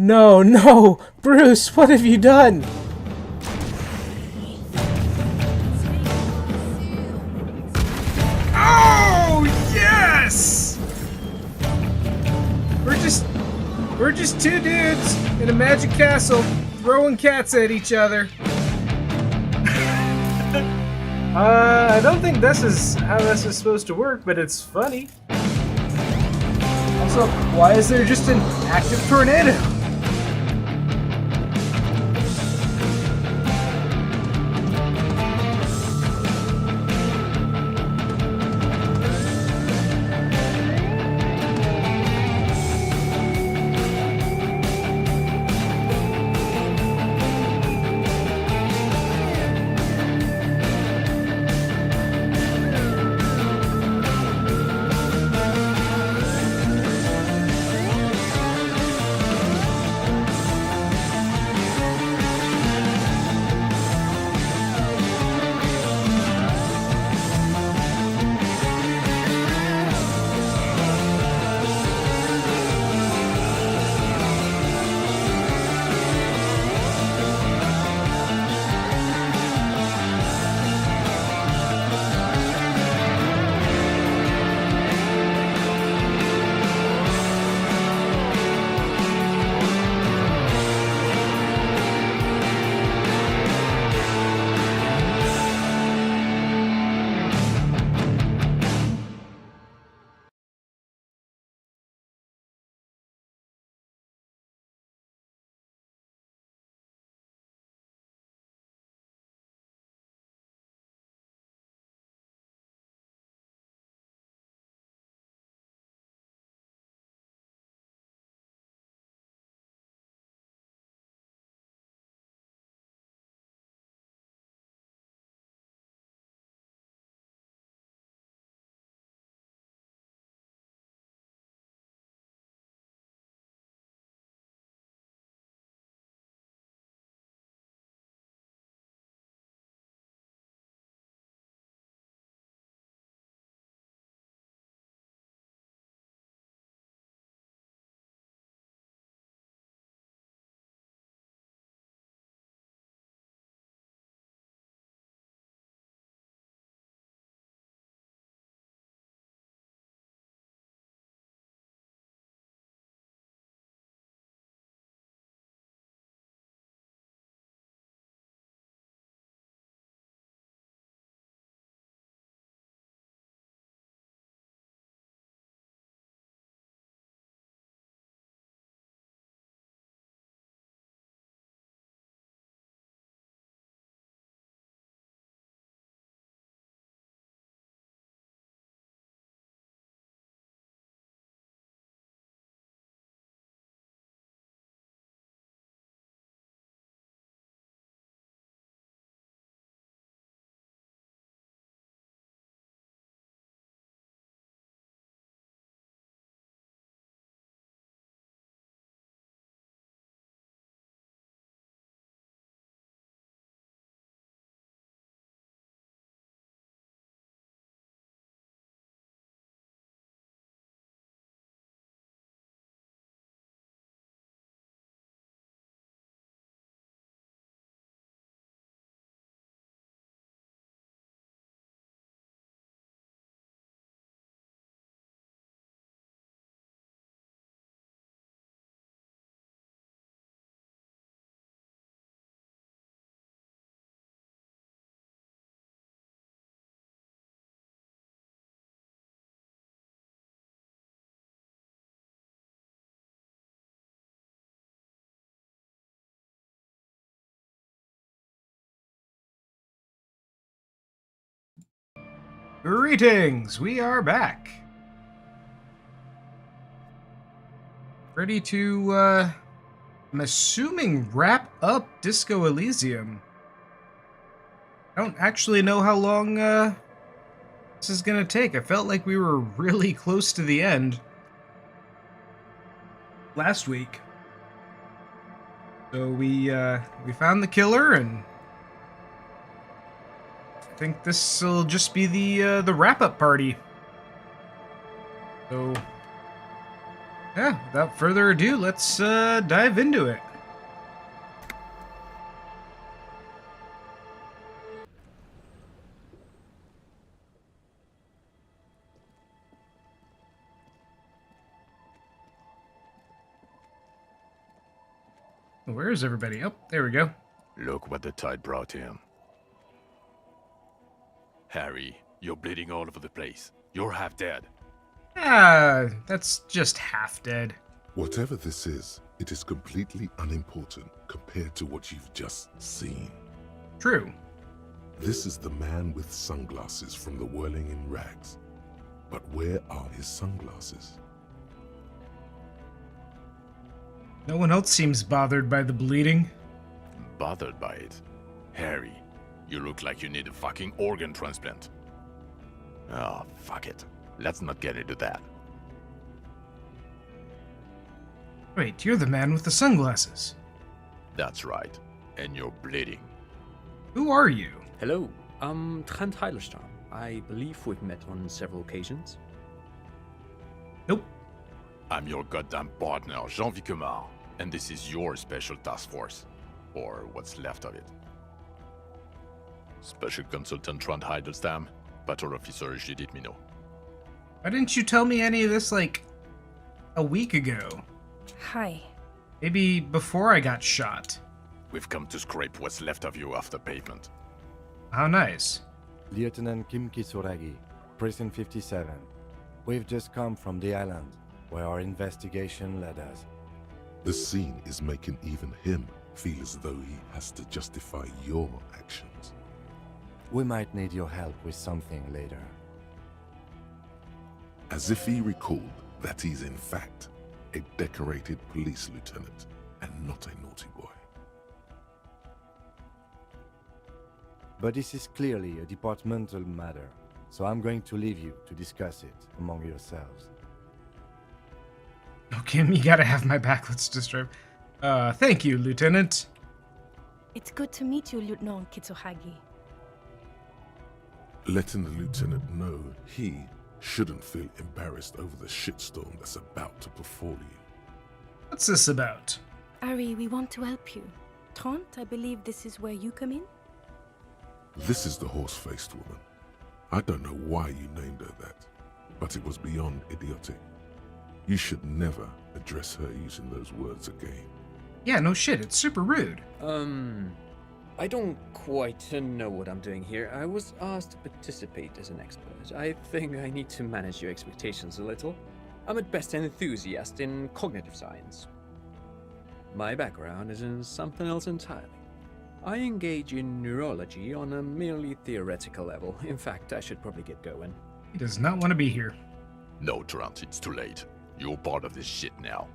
No, no! Bruce, what have you done? Oh, yes! We're just two dudes in a magic castle throwing cats at each other. I don't think this is how this is supposed to work, but it's funny. Also, why is there just an active tornado? Greetings! We are back. Ready to, I'm assuming wrap up Disco Elysium. I don't actually know how long, this is gonna take. I felt like we were really close to the end last week. So we found the killer, and I think this will just be the wrap-up party. So Yeah, without further ado, let's dive into it. Where is everybody? Oh, there we go. Look what the tide brought in. Harry, you're bleeding all over the place. You're half dead. Ah, that's just half dead. Whatever this is, it is completely unimportant compared to what you've just seen. True. This is the man with sunglasses from the Whirling in Rags. But where are his sunglasses? No one else seems bothered by the bleeding. Bothered by it? Harry, you look like you need a fucking organ transplant. Oh, fuck it. Let's not get into that. Wait, you're the man with the sunglasses. That's right. And you're bleeding. Who are you? Hello, I'm Trent Heilerstam. I believe we've met on several occasions. Nope. I'm your goddamn partner, Jean Vicomar, and this is your special task force. Or what's left of it. Special Consultant Trent Heilerstam, Patrol Officer Judith Minot. Why didn't you tell me any of this, like, a week ago? Hi. Maybe before I got shot. We've come to scrape what's left of you off the pavement. How nice. Lieutenant Kim Kitsuragi, Prison 57. We've just come from the island, where our investigation led us. The scene is making even him feel as though he has to justify your actions. We might need your help with something later. As if he recalled that he's in fact a decorated police lieutenant and not a naughty boy. But this is clearly a departmental matter, so I'm going to leave you to discuss it among yourselves. Okay, you gotta have my back. Let's disturb. Thank you, Lieutenant. It's good to meet you, Lieutenant Kitsuhagi. Letting the lieutenant know he shouldn't feel embarrassed over the shitstorm that's about to befall you. What's this about? Ari, we want to help you. Trent, I believe this is where you come in? This is the horse-faced woman. I don't know why you named her that, but it was beyond idiotic. You should never address her using those words again. Yeah, no shit, it's super rude. I don't quite know what I'm doing here. I was asked to participate as an expert. I think I need to manage your expectations a little. I'm at best an enthusiast in cognitive science. My background is in something else entirely. I engage in neurology on a merely theoretical level. In fact, I should probably get going. He does not want to be here. No, Trent, it's too late. You're part of this shit now.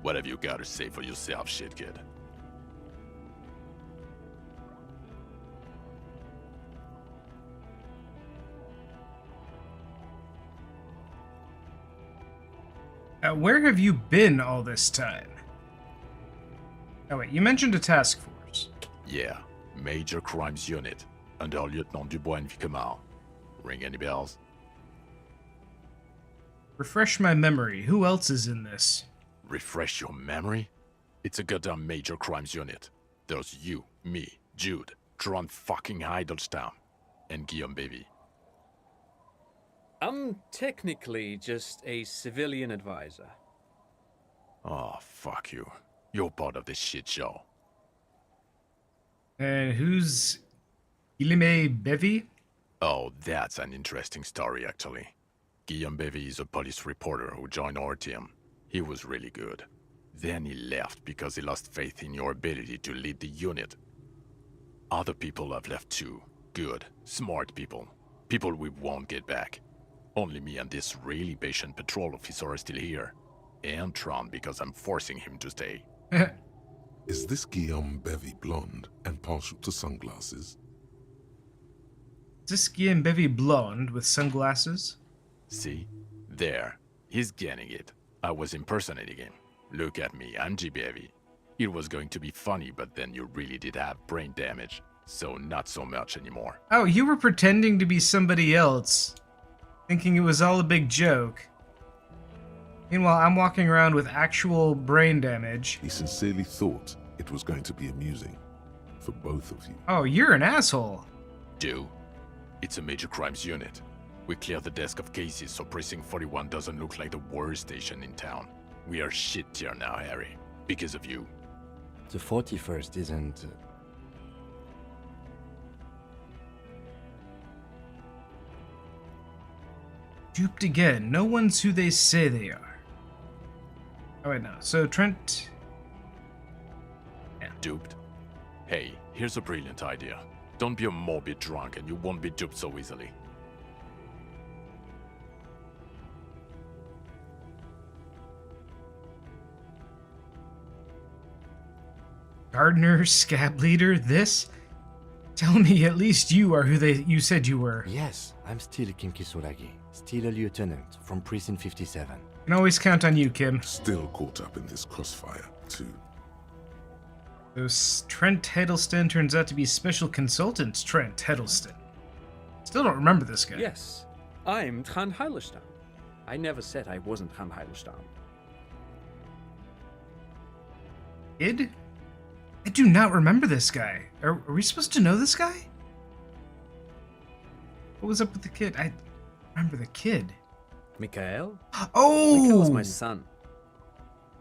What have you got to say for yourself, shit kid? Where have you been all this time? Oh wait, you mentioned a task force. Yeah, Major Crimes Unit, under Lieutenant Dubois and Vicomar. Ring any bells? Refresh my memory. Who else is in this? Refresh your memory? It's a goddamn Major Crimes Unit. There's you, me, Jude, Trent fucking Heidelstown, and Guillaume Baby. I'm technically just a civilian advisor. Oh, fuck you. You're part of this shit show. And who's Guillaume Bevy? Oh, that's an interesting story, actually. Guillaume Bevy is a police reporter who joined our team. He was really good. Then he left because he lost faith in your ability to lead the unit. Other people have left too. Good, smart people. People we won't get back. Only me and this really patient patrol officer are still here. And Tron because I'm forcing him to stay. Is this Guillaume Bevy blonde and partial to sunglasses? Is this Guillaume Bevy blonde with sunglasses? See? There. He's getting it. I was impersonating him. Look at me, I'm G. Bevy. It was going to be funny, but then you really did have brain damage. So not so much anymore. Oh, you were pretending to be somebody else. Thinking it was all a big joke. Meanwhile, I'm walking around with actual brain damage. He sincerely thought it was going to be amusing for both of you. Oh, you're an asshole. Do? It's a major crimes unit. We clear the desk of cases so Precinct 41 doesn't look like the worst station in town. We are shit tier now, Harry. Because of you. The 41st isn't. Duped again. No one's who they say they are. Oh, wait, no. So, Trent... Duped? Hey, here's a brilliant idea. Don't be a morbid drunk and you won't be duped so easily. Gardener, scab leader, this? Tell me at least you are who you said you were. Yes, I'm still Kim Kisuragi, still a lieutenant from Precinct 57. Can always count on you, Kim. Still caught up in this crossfire, too. So Trent Hiddleston turns out to be Special Consultant Trent Hiddleston. Still don't remember this guy. Yes, I'm Trant Heilestam. I never said I wasn't Trant Heilestam. Kid? I do not remember this guy. Are we supposed to know this guy? What was up with the kid? I remember the kid. Mikhail? Oh! Mikhail was my son.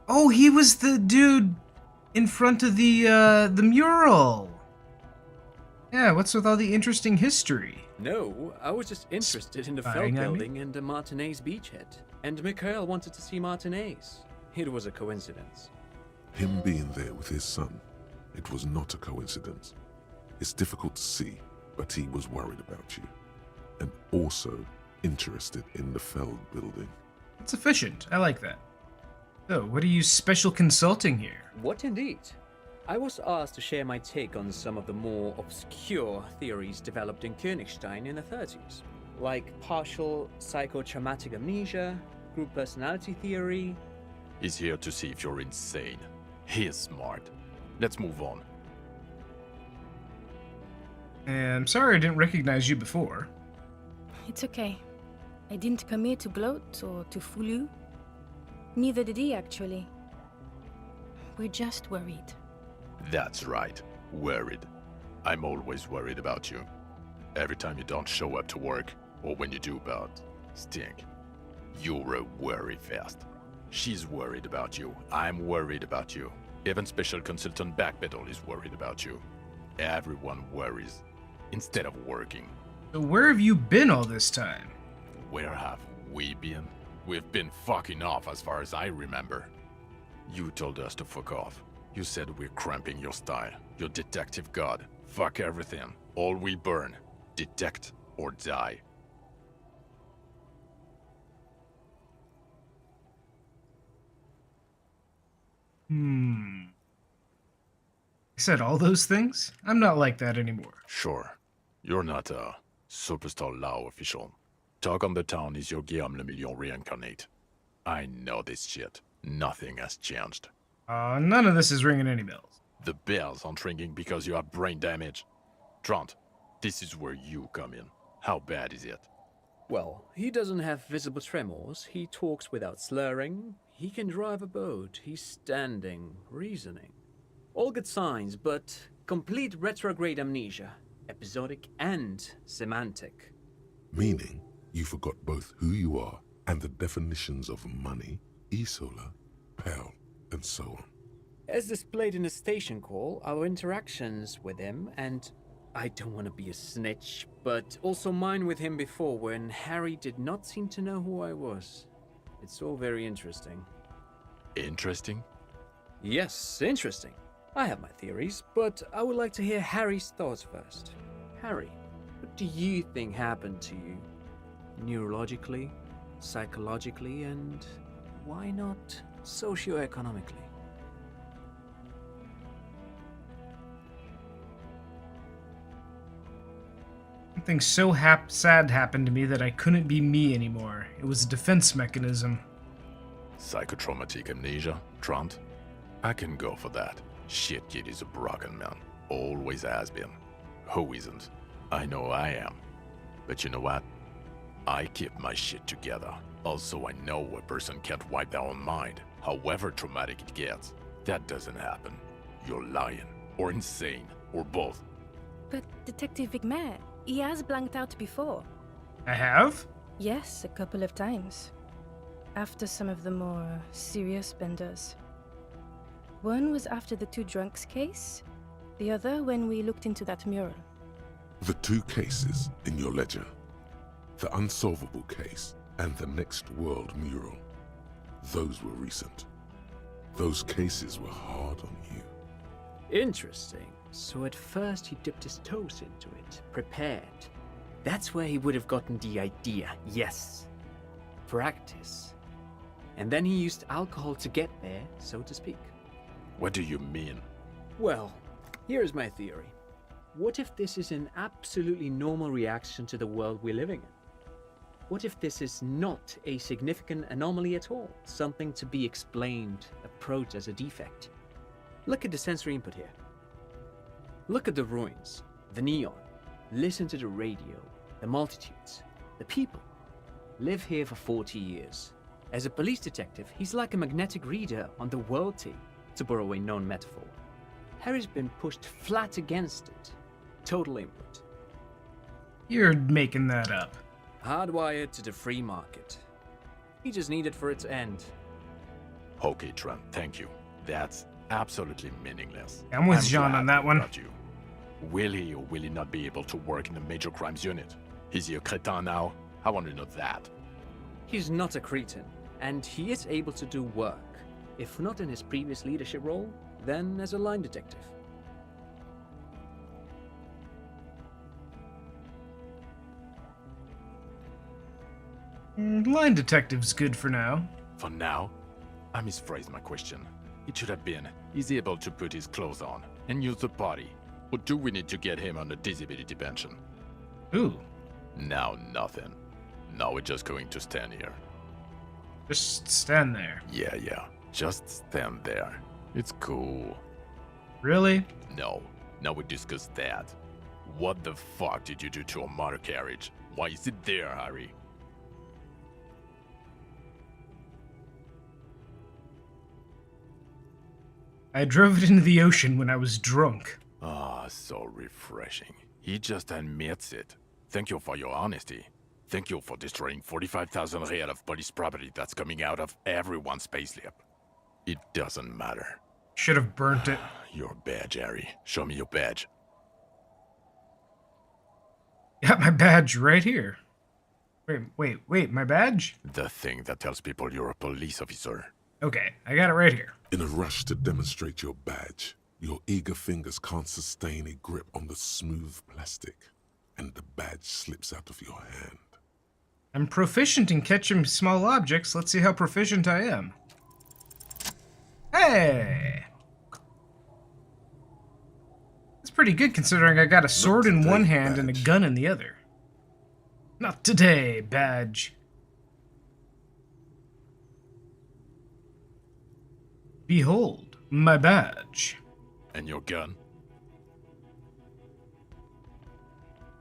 Oh, he was the dude in front of the mural. Yeah, what's with all the interesting history? No, I was just interested in the Spying Feld on me? building and the Martinez beachhead. And Mikhail wanted to see Martinez. It was a coincidence. Him being there with his son, it was not a coincidence. It's difficult to see, but he was worried about you. And also interested in the Feld building. It's efficient. I like that. So, what are you special consulting here? What indeed? I was asked to share my take on some of the more obscure theories developed in Königstein in the 30s, like partial psychotraumatic amnesia, group personality theory. He's here to see if you're insane. He is smart. Let's move on. I'm sorry I didn't recognize you before. It's okay. I didn't come here to gloat or to fool you. Neither did he, actually. We're just worried. That's right. Worried. I'm always worried about you. Every time you don't show up to work, or when you do but stink. You're a worry fest. She's worried about you. I'm worried about you. Even Special Consultant Backpedal is worried about you. Everyone worries. Instead of working. So where have you been all this time? Where have we been? We've been fucking off as far as I remember. You told us to fuck off. You said we're cramping your style. Your detective god. Fuck everything. All we burn. Detect or die. I said all those things? I'm not like that anymore. Sure. You're not a superstar law official. Talk on the town is your Guillaume Le Million reincarnate. I know this shit. Nothing has changed. None of this is ringing any bells. The bells aren't ringing because you have brain damage. Trant, this is where you come in. How bad is it? Well, he doesn't have visible tremors, he talks without slurring, he can drive a boat, he's standing, reasoning. All good signs, but complete retrograde amnesia, episodic and semantic. Meaning, you forgot both who you are and the definitions of money, Isola, Pell, and so on. As displayed in the station call, our interactions with him, and I don't want to be a snitch, but also mine with him before when Harry did not seem to know who I was. It's all very interesting. Interesting? Yes, interesting. I have my theories, but I would like to hear Harry's thoughts first. Harry, what do you think happened to you? Neurologically, psychologically, and why not socioeconomically? Something so sad happened to me that I couldn't be me anymore. It was a defense mechanism. Psychotraumatic amnesia, Trant? I can go for that. Shit kid is a broken man. Always has been. Who isn't? I know I am. But you know what? I keep my shit together. Also, I know a person can't wipe their own mind, however traumatic it gets. That doesn't happen. You're lying, or insane, or both. But Detective Vigmer, he has blanked out before. I have? Yes, a couple of times. After some of the more serious benders. One was after the two drunks case, the other when we looked into that mural. The two cases in your ledger, the unsolvable case and the Next World mural, those were recent. Those cases were hard on you. Interesting. So at first he dipped his toes into it, prepared. That's where he would have gotten the idea, yes. Practice. And then he used alcohol to get there, so to speak. What do you mean? Well, here's my theory. What if this is an absolutely normal reaction to the world we're living in? What if this is not a significant anomaly at all? Something to be explained, approached as a defect? Look at the sensory input here. Look at the ruins, the neon. Listen to the radio, the multitudes, the people. Live here for 40 years. As a police detective, he's like a magnetic reader on the world tape, to borrow a known metaphor. Harry's been pushed flat against it. Total input. You're making that up. Hardwired to the free market. He just needed for it to end. Okay, Trent, thank you. That's absolutely meaningless. I'm with Jean glad on that one. about you. Will he or will he not be able to work in the major crimes unit? Is he a cretin now? I want to know that. He's not a cretin, and he is able to do work. If not in his previous leadership role, then as a line detective. Line detective's good for now. For now, I misphrased my question. It should have been, is he able to put his clothes on and use the body? Or do we need to get him on a disability pension? Ooh, Now nothing. Now we're just going to stand here. just stand there. Yeah. Just stand there. It's cool. Really? No. Now we discuss that. What the fuck did you do to a motor carriage? Why is it there, Harry? I drove it into the ocean when I was drunk. Ah, so refreshing. He just admits it. Thank you for your honesty. Thank you for destroying 45,000 real of police property that's coming out of everyone's payslip. It doesn't matter. Should have burnt it. Your badge, Harry. Show me your badge. Got my badge right here. Wait, my badge? The thing that tells people you're a police officer. Okay, I got it right here. In a rush to demonstrate your badge, your eager fingers can't sustain a grip on the smooth plastic, and the badge slips out of your hand. I'm proficient in catching small objects. Let's see how proficient I am. Hey! That's pretty good considering I got a sword in one today, hand and a badge. gun in the other. Not today, badge. Behold, my badge. And your gun?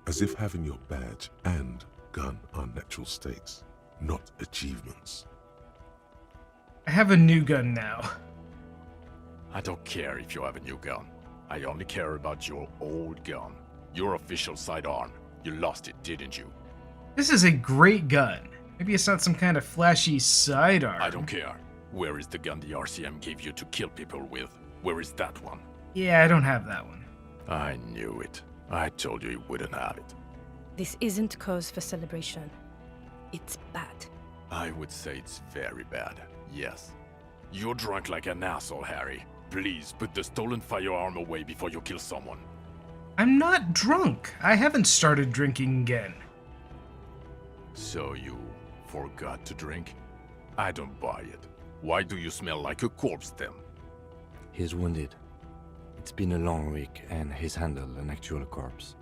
As if having your badge and gun are natural states, not achievements. I have a new gun now. I don't care if you have a new gun. I only care about your old gun. Your official sidearm. You lost it, didn't you? This is a great gun. Maybe it's not some kind of flashy sidearm. I don't care. Where is the gun the RCM gave you to kill people with? Where is that one? Yeah, I don't have that one. I knew it. I told you you wouldn't have it. This isn't cause for celebration. It's bad. I would say it's very bad, yes. You're drunk like an asshole, Harry. Please put the stolen firearm away before you kill someone. I'm not drunk. I haven't started drinking again. So you forgot to drink? I don't buy it. Why do you smell like a corpse then? He's wounded. It's been a long week, and he's handled an actual corpse.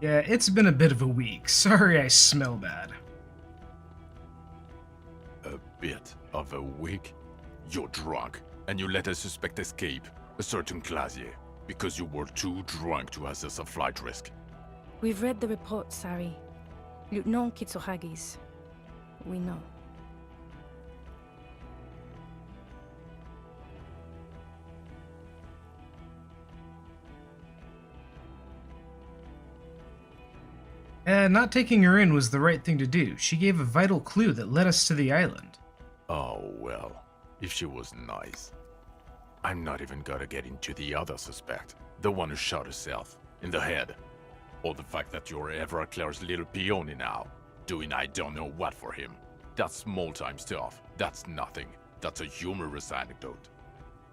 Yeah, it's been a bit of a week. Sorry I smell bad. A bit of a week? You're drunk, and you let a suspect escape, a certain Clasier, because you were too drunk to assess a flight risk. We've read the report, Sari. Lieutenant Kitsuhagi's. We know. Not taking her in was the right thing to do. She gave a vital clue that led us to the island. Oh, well, if she was nice. I'm not even gonna get into the other suspect, the one who shot herself in the head. Or the fact that you're Everclear's little peony now, doing I don't know what for him. That's small-time stuff. That's nothing. That's a humorous anecdote.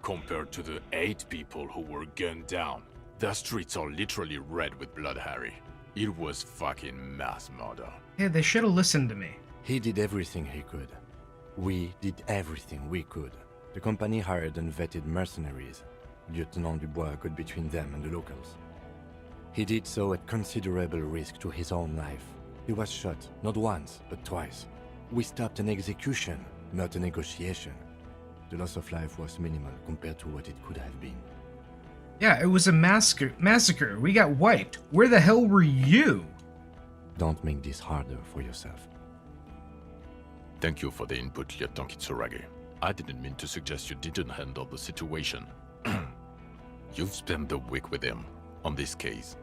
Compared to the 8 people who were gunned down, the streets are literally red with blood, Harry. It was fucking mass murder. Hey, they should have listened to me. He did everything he could. We did everything we could. The company hired and vetted mercenaries. Lieutenant Dubois got between them and the locals. He did so at considerable risk to his own life. He was shot, not once, but twice. We stopped an execution, not a negotiation. The loss of life was minimal compared to what it could have been. Yeah, it was a massacre. We got wiped. Where the hell were you? Don't make this harder for yourself. Thank you for the input, Lieutenant Kitsuragi. I didn't mean to suggest you didn't handle the situation. You've spent the week with him on this case.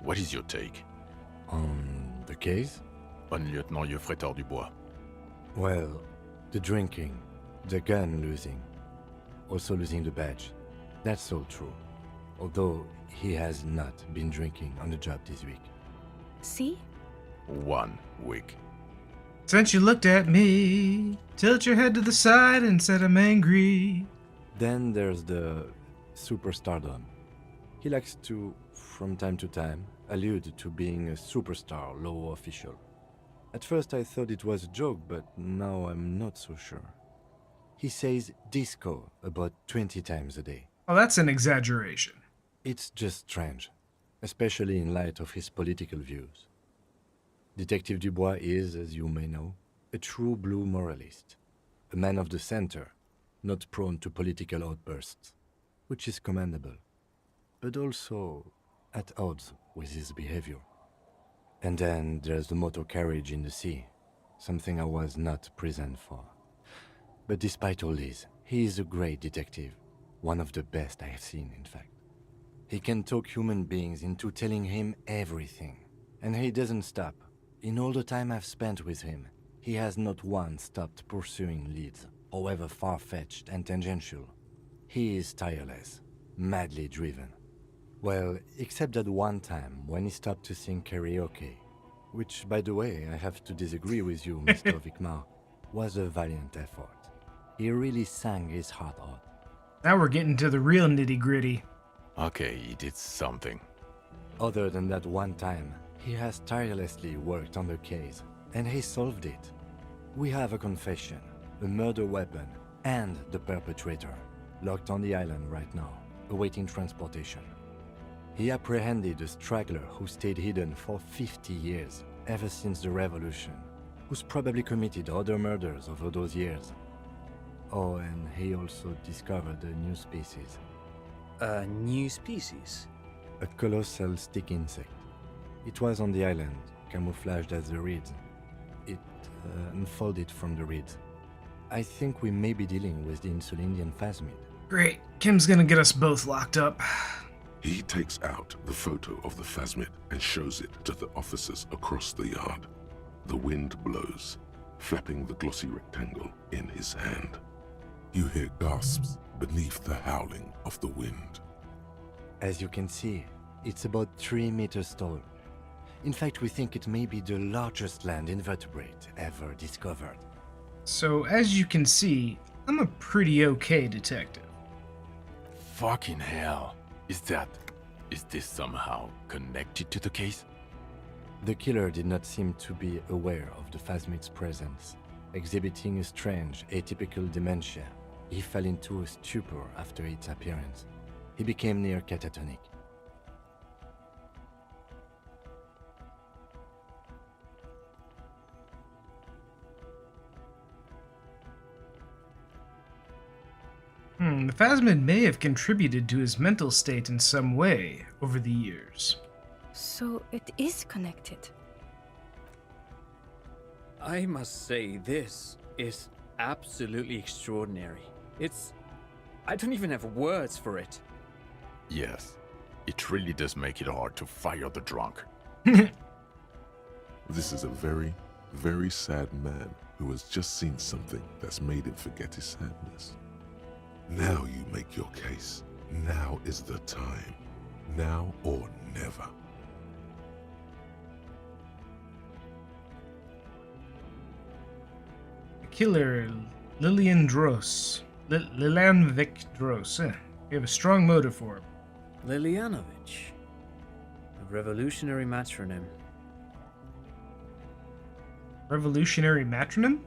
What is your take? On the case? On Lieutenant Geoffrey Dubois. Well, the drinking, the gun losing, also losing the badge. That's all true. Although he has not been drinking on the job this week. See? 1 week. Since you looked at me, tilt your head to the side and said I'm angry. Then there's the superstardom. He likes to, from time to time, allude to being a superstar law official. At first I thought it was a joke, but now I'm not so sure. He says disco about 20 times a day. Oh, that's an exaggeration. It's just strange, especially in light of his political views. Detective Dubois is, as you may know, a true blue moralist, a man of the center, not prone to political outbursts, which is commendable, but also at odds with his behavior. And then there's the motor carriage in the sea, something I was not present for. But despite all this, he is a great detective, one of the best I have seen, in fact. He can talk human beings into telling him everything, and he doesn't stop. In all the time I've spent with him, he has not once stopped pursuing leads, however far-fetched and tangential. He is tireless, madly driven. Well, except that one time when he stopped to sing karaoke, which, by the way, I have to disagree with you, Mr. Vicmar, was a valiant effort. He really sang his heart out. Now we're getting to the real nitty-gritty. Okay, he did something. Other than that one time, he has tirelessly worked on the case, and he solved it. We have a confession, a murder weapon, and the perpetrator, locked on the island right now, awaiting transportation. He apprehended a straggler who stayed hidden for 50 years, ever since the revolution, who's probably committed other murders over those years. Oh, and he also discovered a new species. A new species? A colossal stick insect. It was on the island, camouflaged as the reeds. It unfolded from the reeds. I think we may be dealing with the Insulindian phasmid. Great. Kim's gonna get us both locked up. He takes out the photo of the phasmid and shows it to the officers across the yard. The wind blows, flapping the glossy rectangle in his hand. You hear gasps beneath the howling of the wind. As you can see, it's about 3 meters tall. In fact, we think it may be the largest land invertebrate ever discovered. So, as you can see, I'm a pretty okay detective. Fucking hell. Is this somehow connected to the case? The killer did not seem to be aware of the phasmid's presence. Exhibiting a strange, atypical dementia, he fell into a stupor after its appearance. He became near catatonic. The phasmid may have contributed to his mental state in some way over the years. So it is connected. I must say, this is absolutely extraordinary. I don't even have words for it. Yes, it really does make it hard to fire the drunk. This is a very, very sad man who has just seen something that's made him forget his sadness. Now you make your case. Now is the time. Now or never. Killer Lilian Dros. Lilanvik Dros. We have a strong motive for him. Lilianovich. A revolutionary matronym. Revolutionary matronym?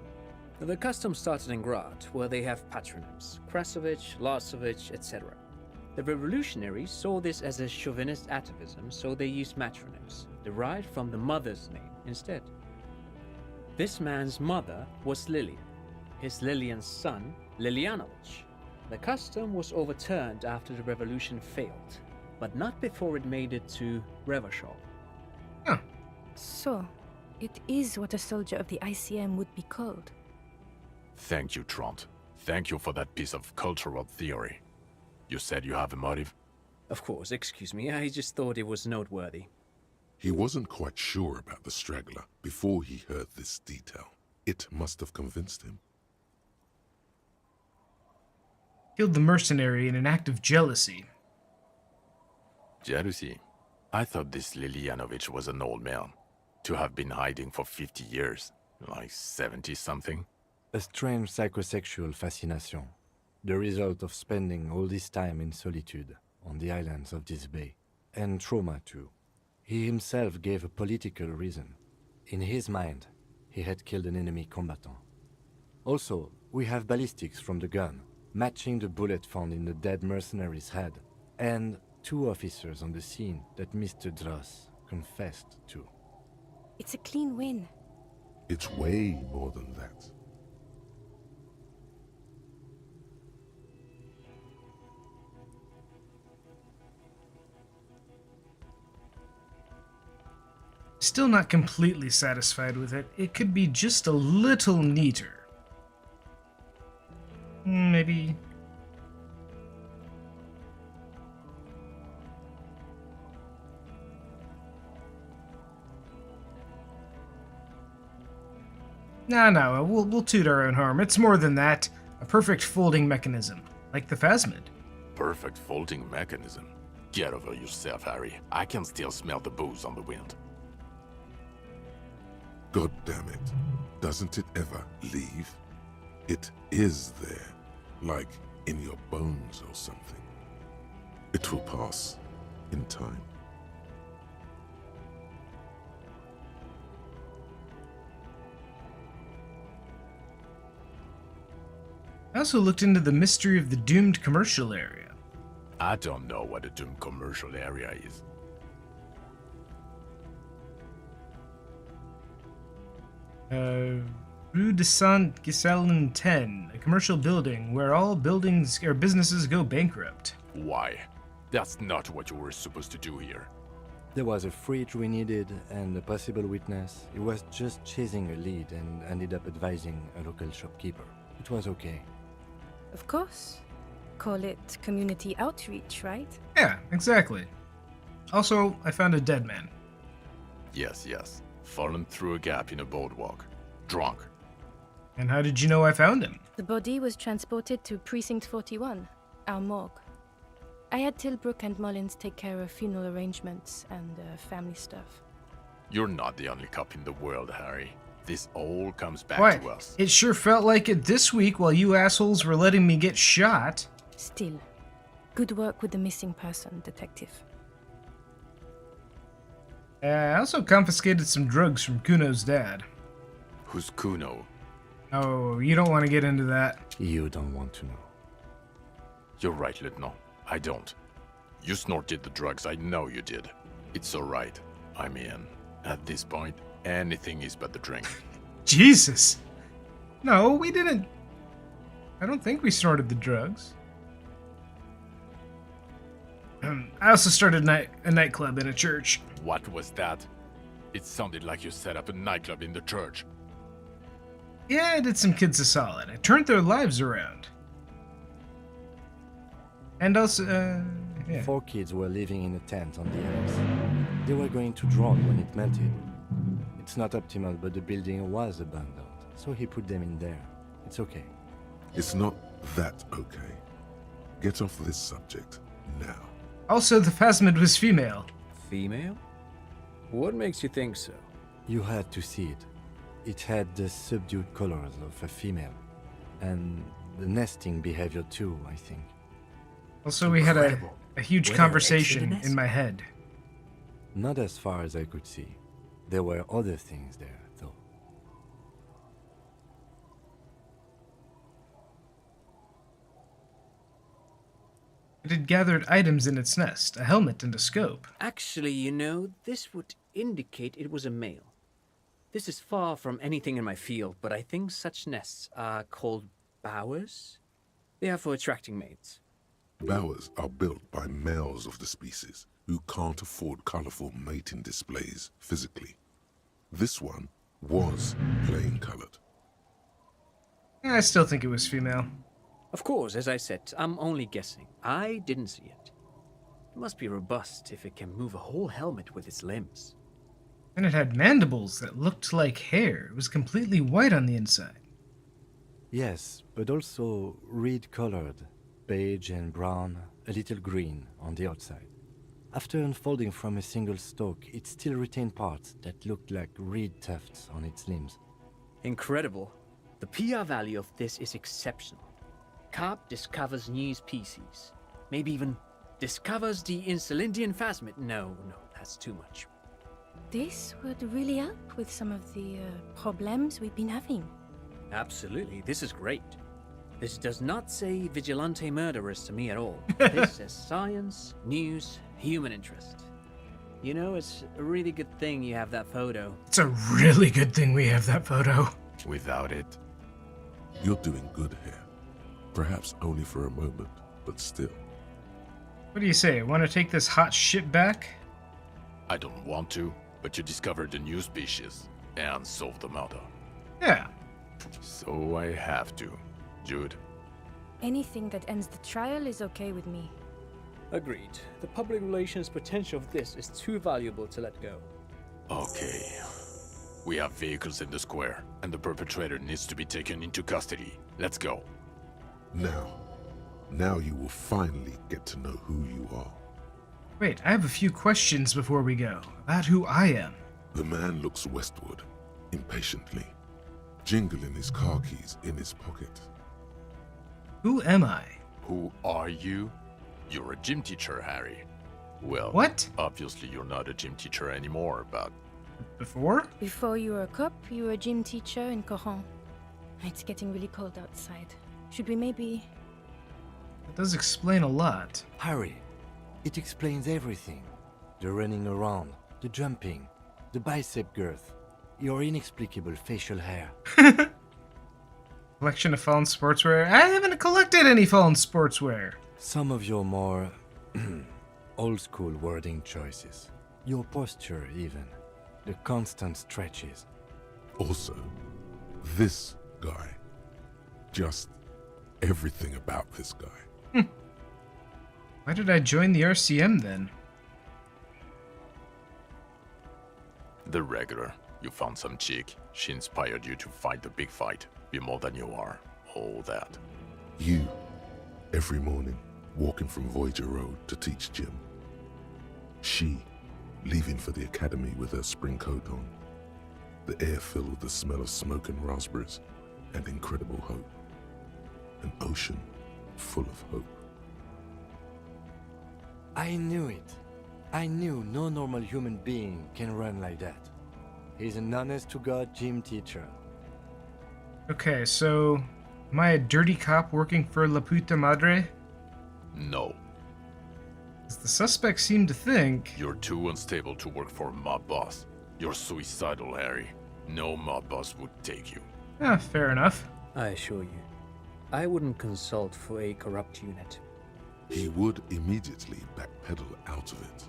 The custom started in Grad, where they have patronyms. Krasovich, Lasovich, etc. The revolutionaries saw this as a chauvinist atavism, so they used matronyms, derived from the mother's name instead. This man's mother was Lilian, his Lilian's son, Lilianovich. The custom was overturned after the revolution failed, but not before it made it to Revachol. Huh. So, it is what a soldier of the ICM would be called. Thank you, Trant. Thank you for that piece of cultural theory. You said you have a motive? Of course, excuse me, I just thought it was noteworthy. He wasn't quite sure about the straggler before he heard this detail. It must have convinced him. Killed the mercenary in an act of jealousy. Jealousy? I thought this Lilianovich was an old man. To have been hiding for 50 years. Like 70-something. A strange psychosexual fascination. The result of spending all this time in solitude on the islands of this bay. And trauma too. He himself gave a political reason. In his mind, he had killed an enemy combatant. Also, we have ballistics from the gun, matching the bullet found in the dead mercenary's head, and 2 officers on the scene that Mr. Dross confessed to. It's a clean win. It's way more than that. Still not completely satisfied with it. It could be just a little neater. Maybe... No, we'll toot our own harm. It's more than that. A perfect folding mechanism, like the Phasmid. Perfect folding mechanism. Get over yourself, Harry. I can still smell the booze on the wind. God damn it. Doesn't it ever leave? It is there, like in your bones or something. It will pass in time. I also looked into the mystery of the doomed commercial area. I don't know what a doomed commercial area is. Rue de Saint-Gisellen 10, a commercial building where all buildings or businesses go bankrupt. Why? That's not what you were supposed to do here. There was a fridge we needed and a possible witness. He was just chasing a lead and ended up advising a local shopkeeper. It was okay. Of course. Call it community outreach, right? Yeah, exactly. Also, I found a dead man. Yes. Fallen through a gap in a boardwalk. Drunk. And how did you know I found him? The body was transported to Precinct 41, our morgue. I had Tilbrook and Mullins take care of funeral arrangements and family stuff. You're not the only cop in the world, Harry. This all comes back Why? to us. It sure felt like it this week while you assholes were letting me get shot. Still, good work with the missing person, Detective. I also confiscated some drugs from Kuno's dad. Who's Kuno? Oh, you don't want to get into that. You don't want to know. You're right, Lieutenant. I don't. You snorted the drugs, I know you did. It's alright. I mean, at this point, anything is but the drink. Jesus. No, we didn't. I don't think we snorted the drugs. I also started a nightclub in a church. What was that? It sounded like you set up a nightclub in the church. Yeah, I did some kids a solid. I turned their lives around. And also, yeah. 4 kids were living in a tent on the ice. They were going to drown when it melted. It's not optimal, but the building was abandoned, so he put them in there. It's okay. It's not that okay. Get off this subject now. Also, the phasmid was female. Female? What makes you think so? You had to see it. It had the subdued colors of a female. And the nesting behavior too, I think. Also, we had Incredible. a huge Were there conversation eggs in the in my head. Not as far as I could see. There were other things there, though. It had gathered items in its nest, a helmet and a scope. Actually, you know, this would indicate it was a male. This is far from anything in my field, but I think such nests are called bowers. They are for attracting mates. Bowers are built by males of the species who can't afford colorful mating displays physically. This one was plain colored. I still think it was female. Of course, as I said, I'm only guessing. I didn't see it. It must be robust if it can move a whole helmet with its limbs. And it had mandibles that looked like hair. It was completely white on the inside. Yes, but also reed-colored, beige and brown, a little green on the outside. After unfolding from a single stalk, it still retained parts that looked like reed tufts on its limbs. Incredible. The PR value of this is exceptional. Carp discovers new species. Maybe even discovers the Insulindian phasmid. No, that's too much. This would really help with some of the problems we've been having. Absolutely, this is great. This does not say vigilante murderers to me at all. This says science, news, human interest. You know, it's a really good thing you have that photo. It's a really good thing we have that photo. Without it, You're doing good here. Perhaps only for a moment, but still. What do you say? Want to take this hot shit back? I don't want to, but you discovered a new species and solved the murder. Yeah. So I have to. Jude, Anything that ends the trial is okay with me. Agreed. The public relations potential of this is too valuable to let go. okay. We have vehicles in the square, and the perpetrator needs to be taken into custody. Let's go. Now you will finally get to know who you are. Wait, I have a few questions before we go. About who I am. The man looks westward, impatiently, jingling his car keys in his pocket. Who am I? Who are you? You're a gym teacher, Harry. Well, What? obviously you're not a gym teacher anymore, but Before? Before you were a cop, you were a gym teacher in Coron. It's getting really cold outside. Should we maybe... That does explain a lot. Harry, it explains everything. The running around, the jumping, the bicep girth, your inexplicable facial hair. Collection of fallen sportswear? I haven't collected any fallen sportswear. Some of your more old-school wording choices. Your posture, even. The constant stretches. Also, this guy. Just everything about this guy. Why did I join the RCM then? the regular. You found some chick. She inspired you to fight the big fight. Be more than you are. All that. You, every morning, walking from Voyager Road to teach gym. She, leaving for the academy with her spring coat on. The air filled with the smell of smoke and raspberries, and incredible hope. An ocean full of hope. I knew it. I knew no normal human being can run like that. He's an honest-to-God gym teacher. Okay, so am I a dirty cop working for La Puta Madre? No. As the suspects seem to think. You're too unstable to work for a mob boss. You're suicidal, Harry. No mob boss would take you. Ah, fair enough. I assure you, I wouldn't consult for a corrupt unit. He would immediately backpedal out of it.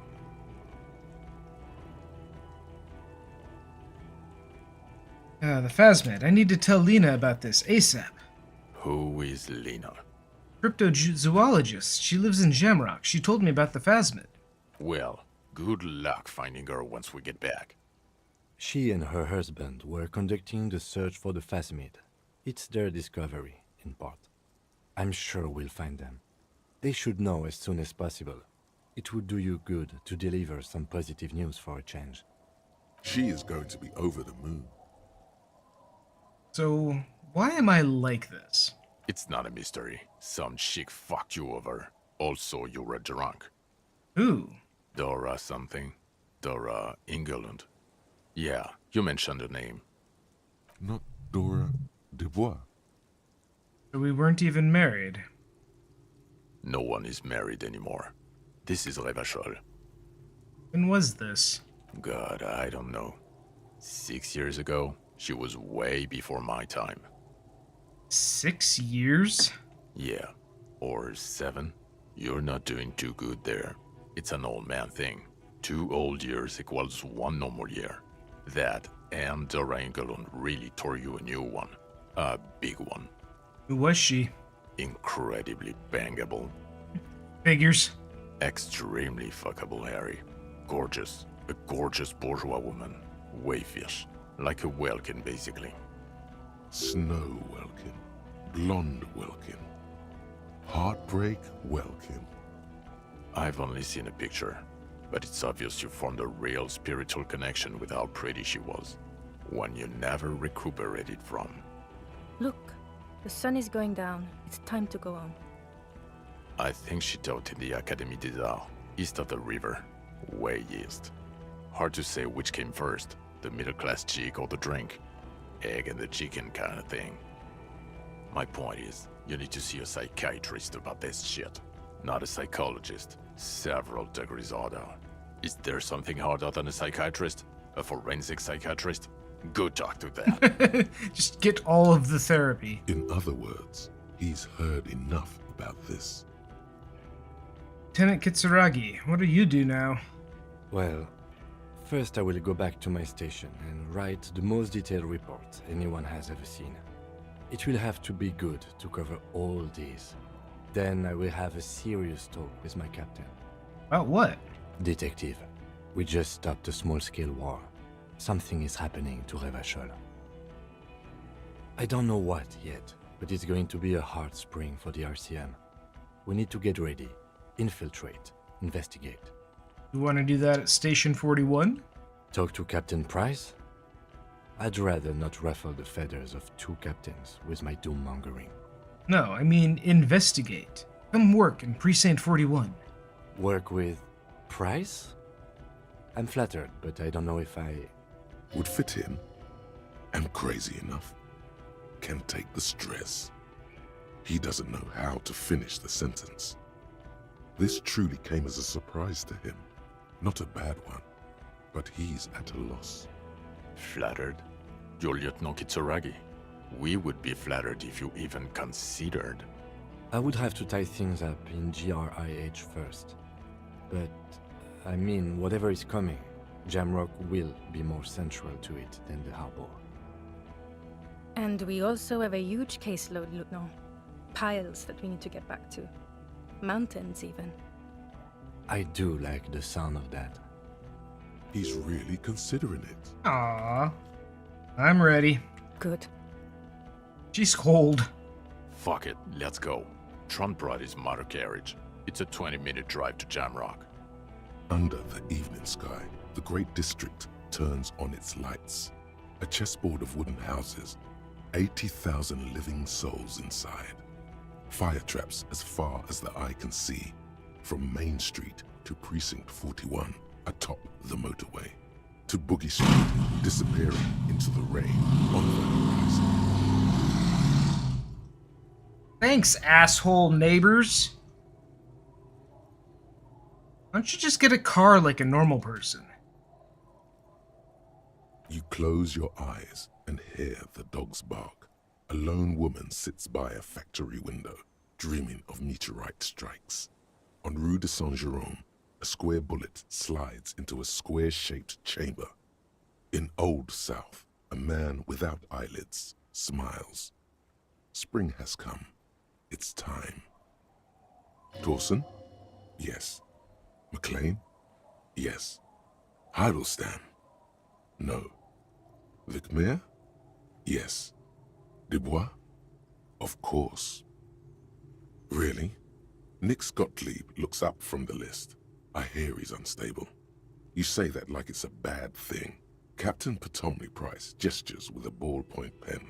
The Phasmid. I need to tell Lena about this ASAP. Who is Lena? Cryptozoologist. She lives in Jamrock. She told me about the Phasmid. Well, good luck finding her once we get back. She and her husband were conducting the search for the Phasmid. It's their discovery, in part. I'm sure we'll find them. They should know as soon as possible. It would do you good to deliver some positive news for a change. She is going to be over the moon. So, why am I like this? It's not a mystery. Some chick fucked you over. Also, you were drunk. Who? Dora something. Dora England. Yeah, you mentioned her name. Not Dora Dubois. So we weren't even married. No one is married anymore. This is Revachol. When was this? God, I don't know. 6 years ago? She was way before my time. 6 years? Yeah. Or 7. You're not doing too good there. It's an old man thing. 2 old years equals 1 normal year. That and Dora Engelund really tore you a new one. A big one. Who was she? Incredibly bangable. Figures. Extremely fuckable, Harry. Gorgeous. A gorgeous bourgeois woman. Wayfish. Like a Welkin, basically. Snow Welkin. Blonde Welkin. Heartbreak Welkin. I've only seen a picture, but it's obvious you formed a real spiritual connection with how pretty she was. One you never recuperated from. Look, the sun is going down. It's time to go home. I think she taught in the Académie des Arts, east of the river. Way east. Hard to say which came first, the middle-class chick or the drink. Egg and the chicken kind of thing. My point is, you need to see a psychiatrist about this shit. Not a psychologist. Several degrees harder. Is there something harder than a psychiatrist? A forensic psychiatrist? Go talk to that. Just get all of the therapy. In other words, he's heard enough about this. Lieutenant Kitsuragi, what do you do now? Well, first I will go back to my station and write the most detailed report anyone has ever seen. It will have to be good to cover all these. Then I will have a serious talk with my captain. About what? Detective, we just stopped a small-scale war. Something is happening to Revachol. I don't know what yet, but it's going to be a hard spring for the RCM. We need to get ready, infiltrate, investigate. You want to do that at Station 41? Talk to Captain Price? I'd rather not ruffle the feathers of 2 captains with my doom-mongering. No, I mean investigate. Come work in Precinct 41. Work with Price? I'm flattered, but I don't know if I... Would fit in. Am crazy enough. Can take the stress. He doesn't know how to finish the sentence. This truly came as a surprise to him. Not a bad one, but he's at a loss. Flattered? You're Lieutenant Kitsuragi. We would be flattered if you even considered. I would have to tie things up in GRIH first. But, I mean, whatever is coming, Jamrock will be more central to it than the harbor. And we also have a huge caseload, Lieutenant. Piles that we need to get back to. Mountains, even. I do like the sound of that. He's really considering it. Aww. I'm ready. Good. She's cold. Fuck it, let's go. Tron brought his motor carriage. It's a 20-minute drive to Jamrock. Under the evening sky, the great district turns on its lights. A chessboard of wooden houses, 80,000 living souls inside. Fire traps as far as the eye can see, from Main Street to Precinct 41, atop the motorway, to Boogie Street, disappearing into the rain on the horizon. Thanks, asshole neighbors. Why don't you just get a car like a normal person? You close your eyes and hear the dogs bark. A lone woman sits by a factory window, dreaming of meteorite strikes. On Rue de Saint-Jérôme, a square bullet slides into a square-shaped chamber. In Old South, A man without eyelids smiles. Spring has come. It's time. Dawson? Yes. McLean? Yes. Heidelstein? No. Vicmere? Yes. Dubois? Of course. Really? Nix Gottlieb looks up from the list. I hear he's unstable. You say that like it's a bad thing. Captain Ptolemy Price gestures with a ballpoint pen.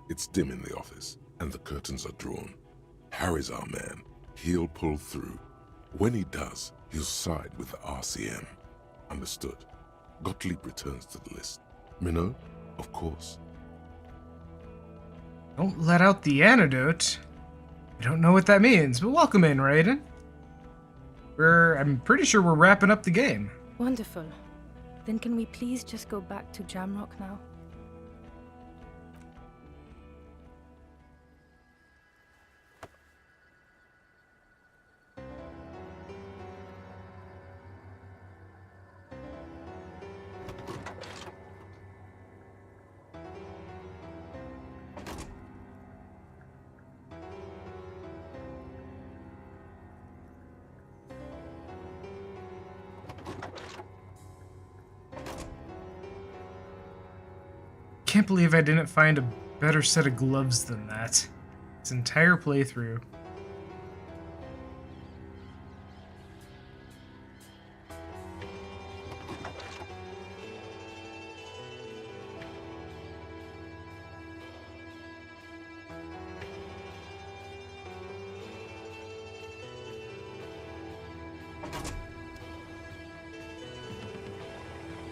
It's dim in the office, and the curtains are drawn. Harry's our man. He'll pull through. When he does, he'll side with the RCM. Understood. Gottlieb returns to the list. Minot? Of course. Don't let out the antidote. I don't know what that means, but welcome in, Raiden. I'm pretty sure we're wrapping up the game. Wonderful. Then can we please just go back to Jamrock now? Can't believe I didn't find a better set of gloves than that. This entire playthrough.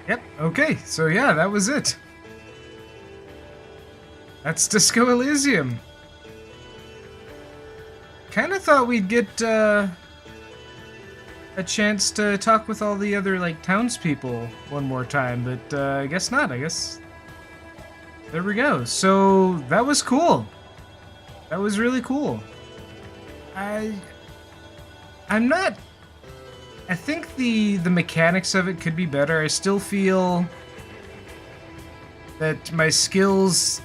Yep, okay, so yeah, that was it. That's Disco Elysium. Kinda thought we'd get a chance to talk with all the other, like, townspeople one more time, but I guess not. I guess there we go. So that was cool. That was really cool. I'm not. I think the mechanics of it could be better. I still feel that my skills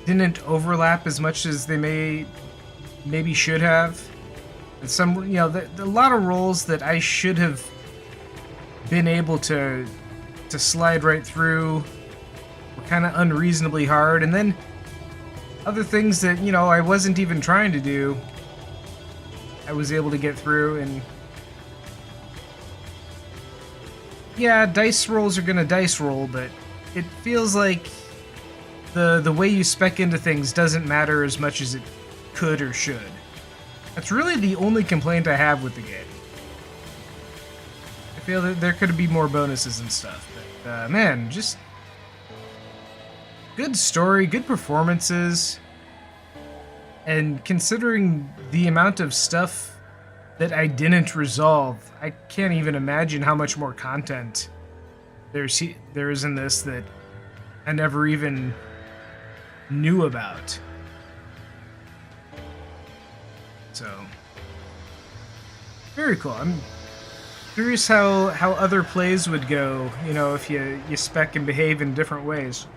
didn't overlap as much as they maybe should have. And some, you know, a lot of roles that I should have been able to slide right through were kind of unreasonably hard, and then other things that, you know, I wasn't even trying to do, I was able to get through. And yeah, dice rolls are gonna dice roll, but it feels like the way you spec into things doesn't matter as much as it could or should. That's really the only complaint I have with the game. I feel that there could be more bonuses and stuff, but man, just good story, good performances, and considering the amount of stuff that I didn't resolve, I can't even imagine how much more content there is in this that I never even knew about. So very cool. I'm curious how other plays would go, you know, if you spec and behave in different ways.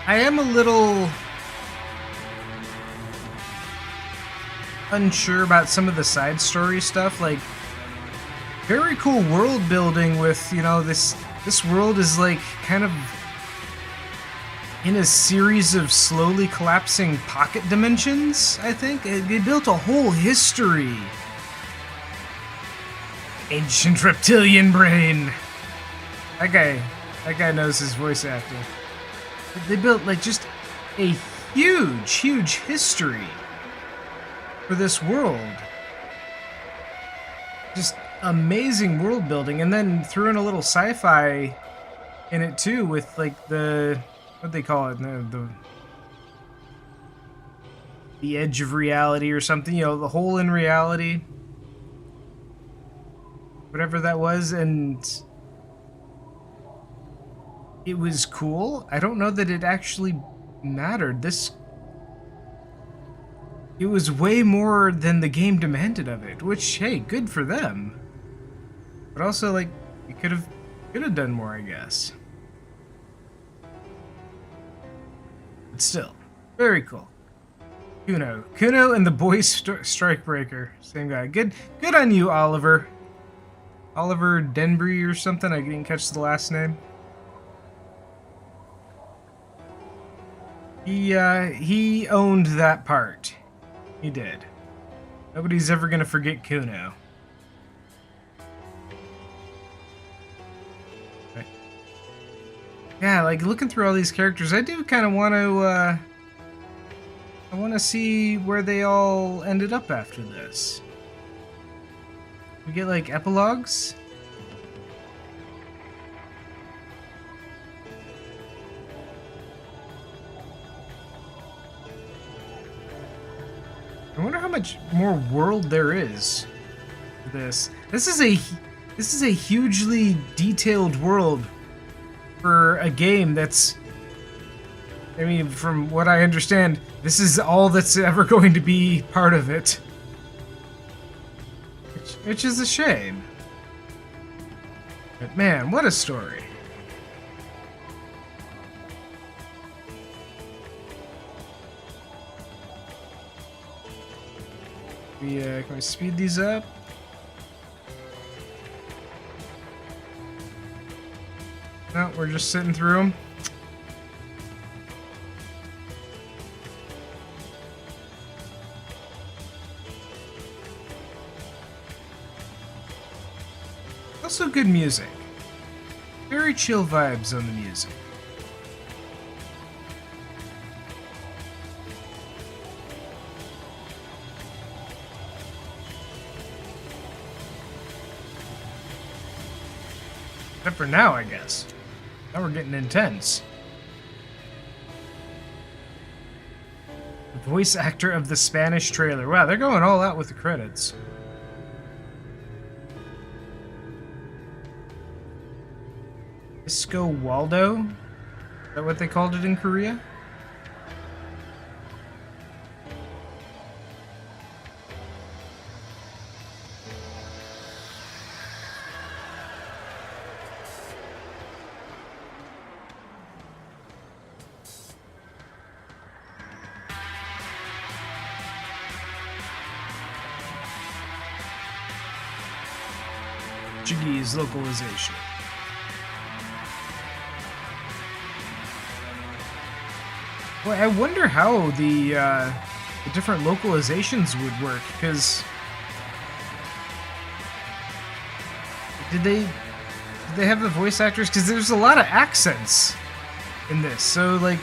I am a little unsure about some of the side story stuff. Like, very cool world building with, you know, this world is like kind of in a series of slowly collapsing pocket dimensions, I think. They built a whole history. Ancient reptilian brain. That guy knows his voice actor. They built like just a huge history for this world. Just amazing world building, and then threw in a little sci-fi in it too, with like what they call it, the edge of reality or something, you know, the hole in reality, whatever that was. And it was cool. I don't know that it actually mattered. it was way more than the game demanded of it, which, hey, good for them. But also, like, you could have done more, I guess. But still, very cool. Kuno and the Boy Strikebreaker, same guy. Good on you, Oliver. Oliver Denbury or something. I didn't catch the last name. He owned that part. He did. Nobody's ever gonna forget Kuno. Okay. Yeah, like looking through all these characters, I do kind of want to. I want to see where they all ended up after this. We get like epilogues. I wonder how much more world there is to this. This is a hugely detailed world for a game that's, I mean, from what I understand, this is all that's ever going to be part of it. Which is a shame. But man, what a story. Can we speed these up? No, we're just sitting through them. Also good music. Very chill vibes on the music. Except for now, I guess. Now we're getting intense. The voice actor of the Spanish trailer. Wow, they're going all out with the credits. Disco Waldo? Is that what they called it in Korea? Portuguese localization. Boy, I wonder how the different localizations would work, because did they have the voice actors? Because there's a lot of accents in this, so like,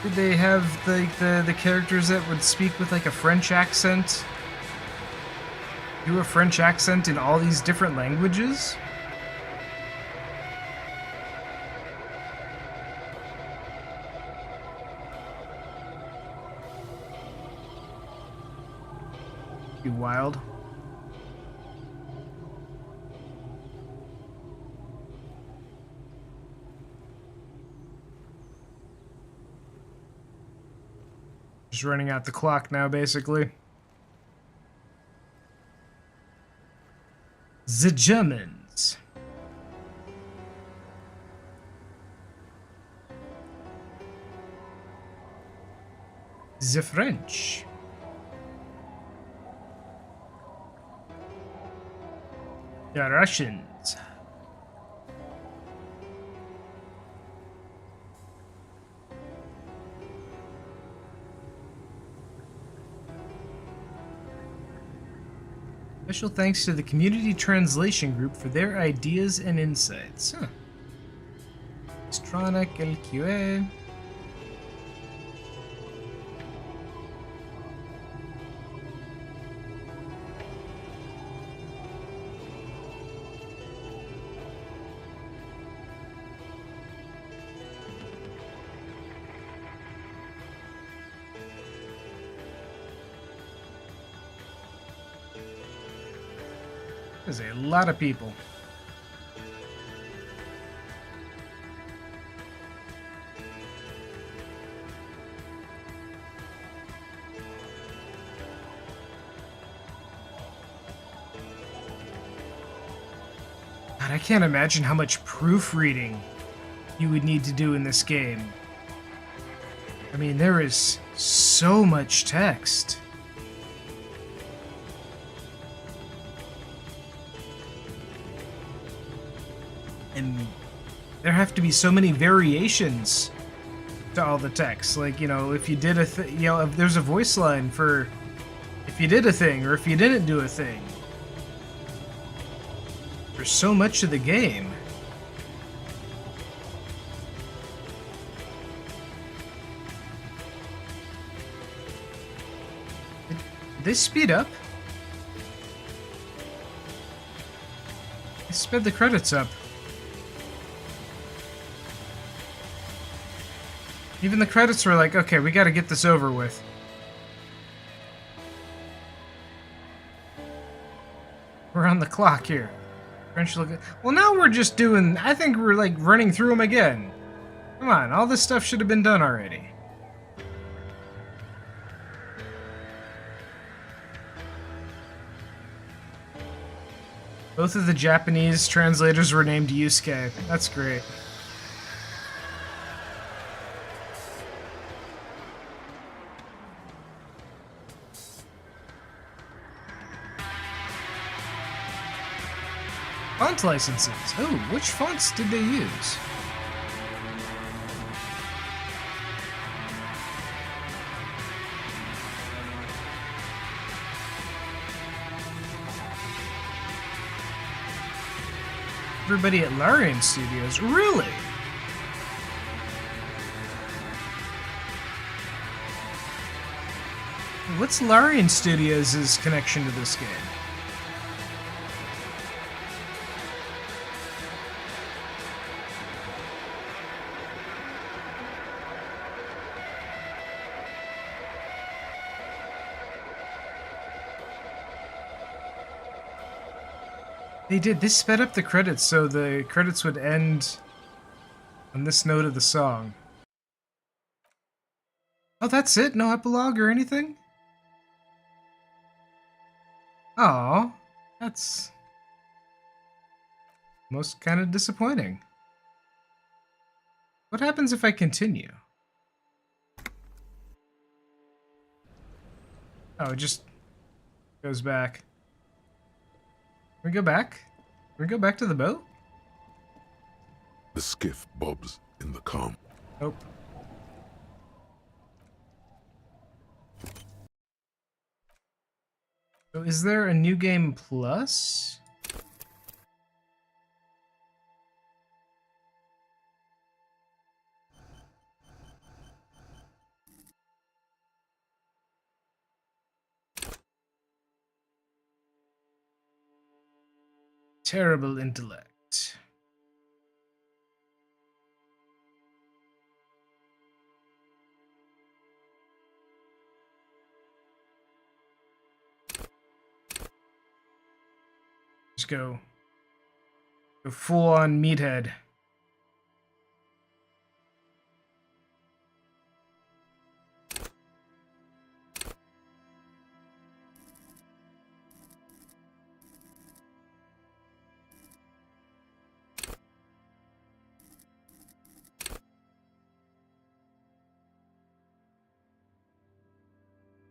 did they have the characters that would speak with like a French accent? Do a French accent in all these different languages? Be wild. Just running out the clock now, basically. The Germans. The French. The Russians. Special thanks to the Community Translation Group for their ideas and insights. Huh. Estronic LQA. There's a lot of people. I can't imagine how much proofreading you would need to do in this game. I mean, there is so much text. And there have to be so many variations to all the text. Like, you know, if you did a you know, if there's a voice line for if you did a thing or if you didn't do a thing. There's so much to the game. Did they speed up? They sped the credits up. Even the credits were like, okay, we gotta get this over with. We're on the clock here. Well, now we're just doing... I think we're, like, running through them again. Come on, all this stuff should have been done already. Both of the Japanese translators were named Yusuke. That's great. Font licenses. Oh, which fonts did they use? Everybody at Larian Studios, really? What's Larian Studios' connection to this game? They did. This sped up the credits so the credits would end on this note of the song. Oh, that's it? No epilogue or anything? Oh, that's most kind of disappointing. What happens if I continue? Oh, it just goes back. Can we go back? Can we go back to the boat? The skiff bobs in the calm. Nope. So is there a new game plus? Terrible intellect. Just go full on meathead.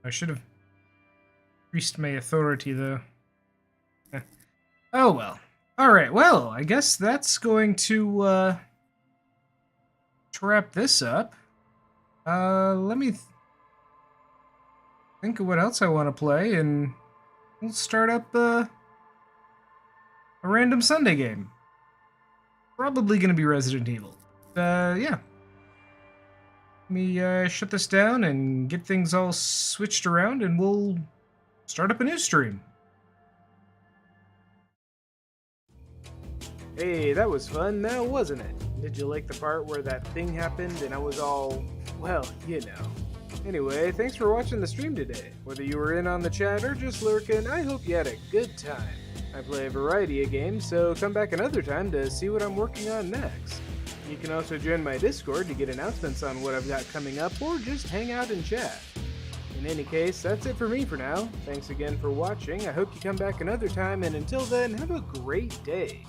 I should have increased my authority, though. Oh, well. Alright, well, I guess that's going to wrap this up. Let me think of what else I want to play, and we'll start up a random Sunday game. Probably going to be Resident Evil. Yeah. Let me shut this down and get things all switched around, and we'll start up a new stream. Hey, that was fun now, wasn't it? Did you like the part where that thing happened and I was all, well, you know. Anyway, thanks for watching the stream today. Whether you were in on the chat or just lurking, I hope you had a good time. I play a variety of games, so come back another time to see what I'm working on next. You can also join my Discord to get announcements on what I've got coming up, or just hang out and chat. In any case, that's it for me for now. Thanks again for watching. I hope you come back another time, and until then, have a great day.